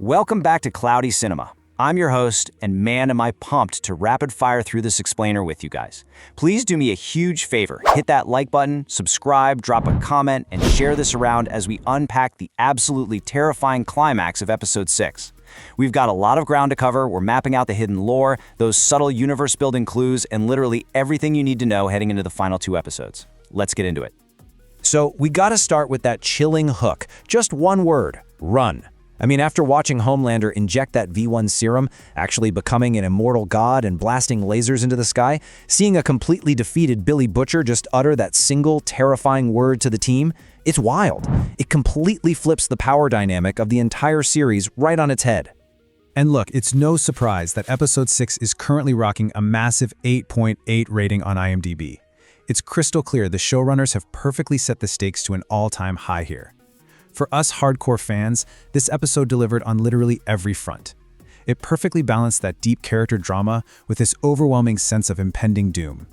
Welcome back to Cloudy Cinema. I'm your host, and man am I pumped to rapid fire through this explainer with you guys. Please do me a huge favor, hit that like button, subscribe, drop a comment, and share this around as we unpack the absolutely terrifying climax of episode 6. We've got a lot of ground to cover. We're mapping out the hidden lore, those subtle universe-building clues, and literally everything you need to know heading into the final 2 episodes. Let's get into it. So we gotta start with that chilling hook. Just one word: run. I mean, after watching Homelander inject that V1 serum, actually becoming an immortal god and blasting lasers into the sky, seeing a completely defeated Billy Butcher just utter that single terrifying word to the team, it's wild. It completely flips the power dynamic of the entire series right on its head. And look, it's no surprise that episode 6 is currently rocking a massive 8.8 rating on IMDb. It's crystal clear the showrunners have perfectly set the stakes to an all-time high here. For us hardcore fans, this episode delivered on literally every front. It perfectly balanced that deep character drama with this overwhelming sense of impending doom.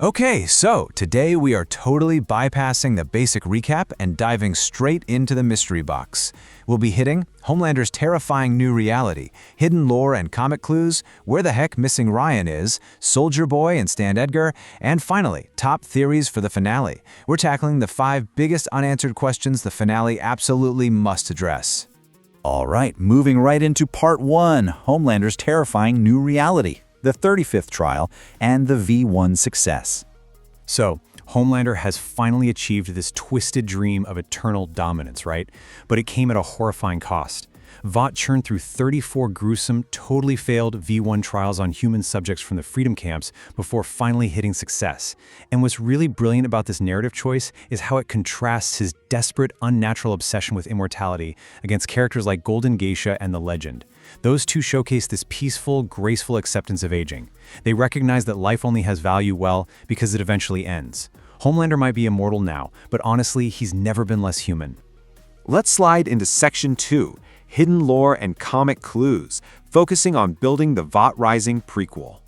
Okay, so today we are totally bypassing the basic recap and diving straight into the mystery box. We'll be hitting Homelander's terrifying new reality, hidden lore and comic clues, where the heck missing Ryan is, Soldier Boy and Stan Edgar, and finally, top theories for the finale. We're tackling the 5 biggest unanswered questions the finale absolutely must address. All right, moving right into part 1, Homelander's terrifying new reality, the 35th trial, and the V1 success. So, Homelander has finally achieved this twisted dream of eternal dominance, right? But it came at a horrifying cost. Vought churned through 34 gruesome, totally failed V1 trials on human subjects from the freedom camps before finally hitting success. And what's really brilliant about this narrative choice is how it contrasts his desperate, unnatural obsession with immortality against characters like Golden Geisha and the Legend. Those two showcase this peaceful, graceful acceptance of aging. They recognize that life only has value, because it eventually ends. Homelander might be immortal now, but honestly, he's never been less human. Let's slide into Section 2, Hidden Lore and Comic Clues, focusing on building the Vought Rising prequel.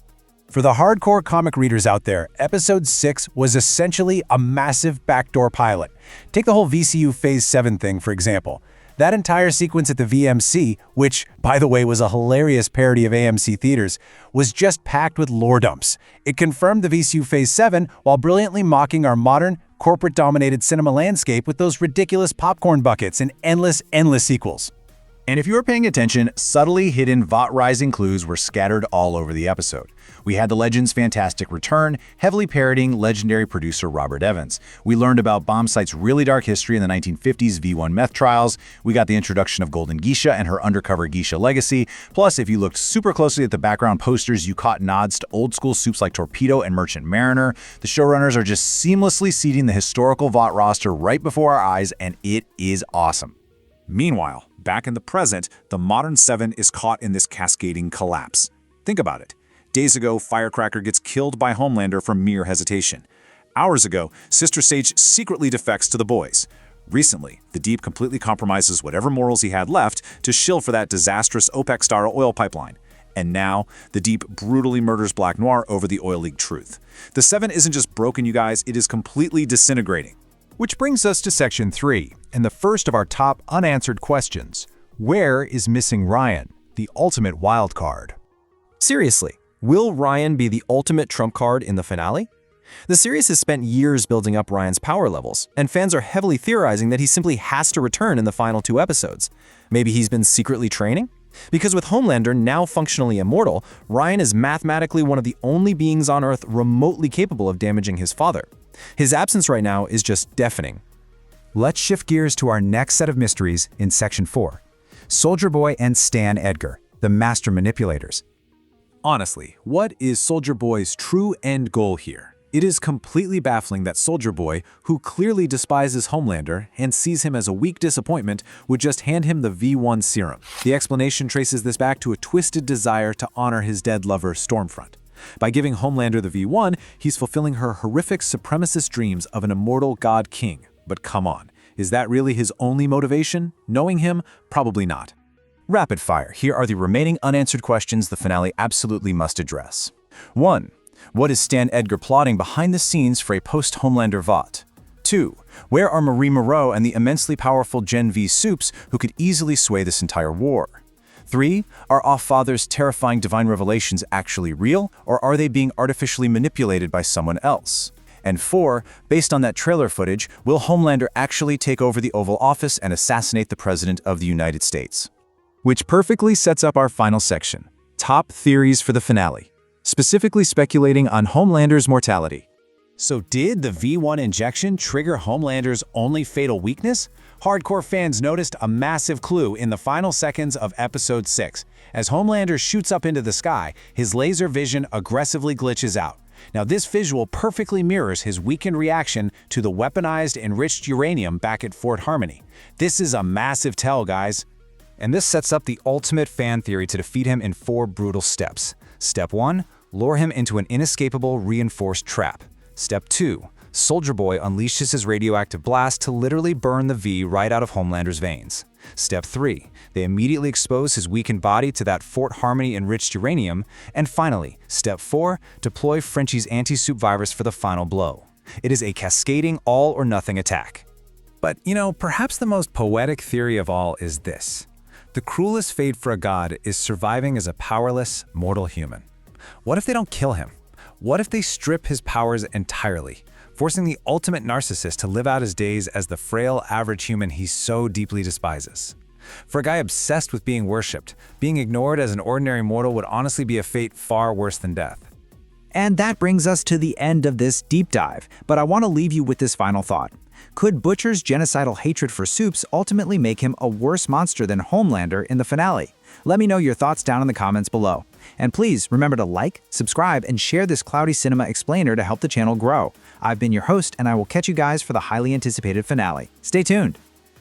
For the hardcore comic readers out there, Episode 6 was essentially a massive backdoor pilot. Take the whole VCU Phase 7 thing, for example. That entire sequence at the VMC, which, by the way, was a hilarious parody of AMC theaters, was just packed with lore dumps. It confirmed the VCU Phase 7 while brilliantly mocking our modern, corporate-dominated cinema landscape with those ridiculous popcorn buckets and endless sequels. And if you were paying attention, subtly hidden Vought Rising clues were scattered all over the episode. We had the Legend's fantastic return, heavily parodying legendary producer Robert Evans. We learned about Bombsite's really dark history in the 1950s V1 meth trials. We got the introduction of Golden Geisha and her undercover Geisha legacy. Plus, if you looked super closely at the background posters, you caught nods to old-school soups like Torpedo and Merchant Mariner. The showrunners are just seamlessly seeding the historical Vought roster right before our eyes, and it is awesome. Meanwhile, back in the present, the modern Seven is caught in this cascading collapse. Think about it. Days ago, Firecracker gets killed by Homelander for mere hesitation. Hours ago, Sister Sage secretly defects to the boys. Recently, the Deep completely compromises whatever morals he had left to shill for that disastrous OPEC-style oil pipeline. And now, the Deep brutally murders Black Noir over the Oil League truth. The Seven isn't just broken, you guys, it is completely disintegrating. Which brings us to Section 3, and the first of our top unanswered questions. Where is missing Ryan, the ultimate wild card? Seriously, will Ryan be the ultimate trump card in the finale? The series has spent years building up Ryan's power levels, and fans are heavily theorizing that he simply has to return in the final 2 episodes. Maybe he's been secretly training? Because with Homelander now functionally immortal, Ryan is mathematically one of the only beings on Earth remotely capable of damaging his father. His absence right now is just deafening. Let's shift gears to our next set of mysteries in Section 4. Soldier Boy and Stan Edgar, the master manipulators. Honestly, what is Soldier Boy's true end goal here? It is completely baffling that Soldier Boy, who clearly despises Homelander and sees him as a weak disappointment, would just hand him the V1 serum. The explanation traces this back to a twisted desire to honor his dead lover, Stormfront. By giving Homelander the V1, he's fulfilling her horrific supremacist dreams of an immortal god king. But come on, is that really his only motivation? Knowing him, probably not. Rapid fire, here are the remaining unanswered questions the finale absolutely must address. 1. What is Stan Edgar plotting behind the scenes for a post-Homelander Vought? 2. Where are Marie Moreau and the immensely powerful Gen V supes who could easily sway this entire war? 3. Are Off-Father's terrifying divine revelations actually real, or are they being artificially manipulated by someone else? And 4. Based on that trailer footage, will Homelander actually take over the Oval Office and assassinate the President of the United States? Which perfectly sets up our final section, top theories for the finale, specifically speculating on Homelander's mortality. So did the V1 injection trigger Homelander's only fatal weakness? Hardcore fans noticed a massive clue in the final seconds of Episode 6. As Homelander shoots up into the sky, his laser vision aggressively glitches out. Now this visual perfectly mirrors his weakened reaction to the weaponized enriched uranium back at Fort Harmony. This is a massive tell, guys. And this sets up the ultimate fan theory to defeat him in 4 brutal steps. Step 1, lure him into an inescapable reinforced trap. Step 2, Soldier Boy unleashes his radioactive blast to literally burn the V right out of Homelander's veins. Step 3, they immediately expose his weakened body to that Fort Harmony enriched uranium. And finally, Step 4, deploy Frenchie's anti-soup virus for the final blow. It is a cascading all-or-nothing attack. But, perhaps the most poetic theory of all is this. The cruelest fate for a god is surviving as a powerless, mortal human. What if they don't kill him? What if they strip his powers entirely, forcing the ultimate narcissist to live out his days as the frail, average human he so deeply despises? For a guy obsessed with being worshipped, being ignored as an ordinary mortal would honestly be a fate far worse than death. And that brings us to the end of this deep dive, but I want to leave you with this final thought. Could Butcher's genocidal hatred for Supes ultimately make him a worse monster than Homelander in the finale? Let me know your thoughts down in the comments below. And please remember to like, subscribe, and share this Cloudy Cinema explainer to help the channel grow. I've been your host, and I will catch you guys for the highly anticipated finale. Stay tuned!